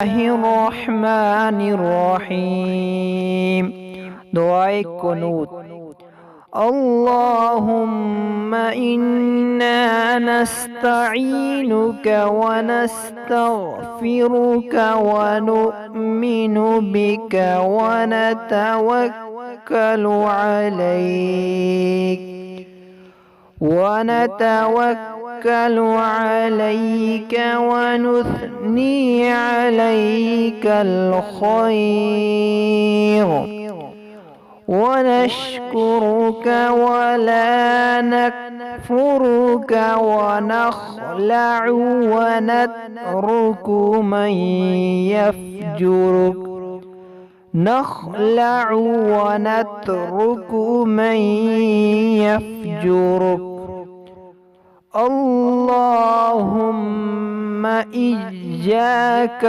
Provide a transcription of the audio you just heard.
الرحمن الرحيم دعاء قنوت اللهم إنا نستعينك ونستغفرك ونؤمن بك ونتوكل عليك ونثني عليك الخير ونشكرك ولا نكفرك ونخلع ونترك من يفجرك اللهم إياك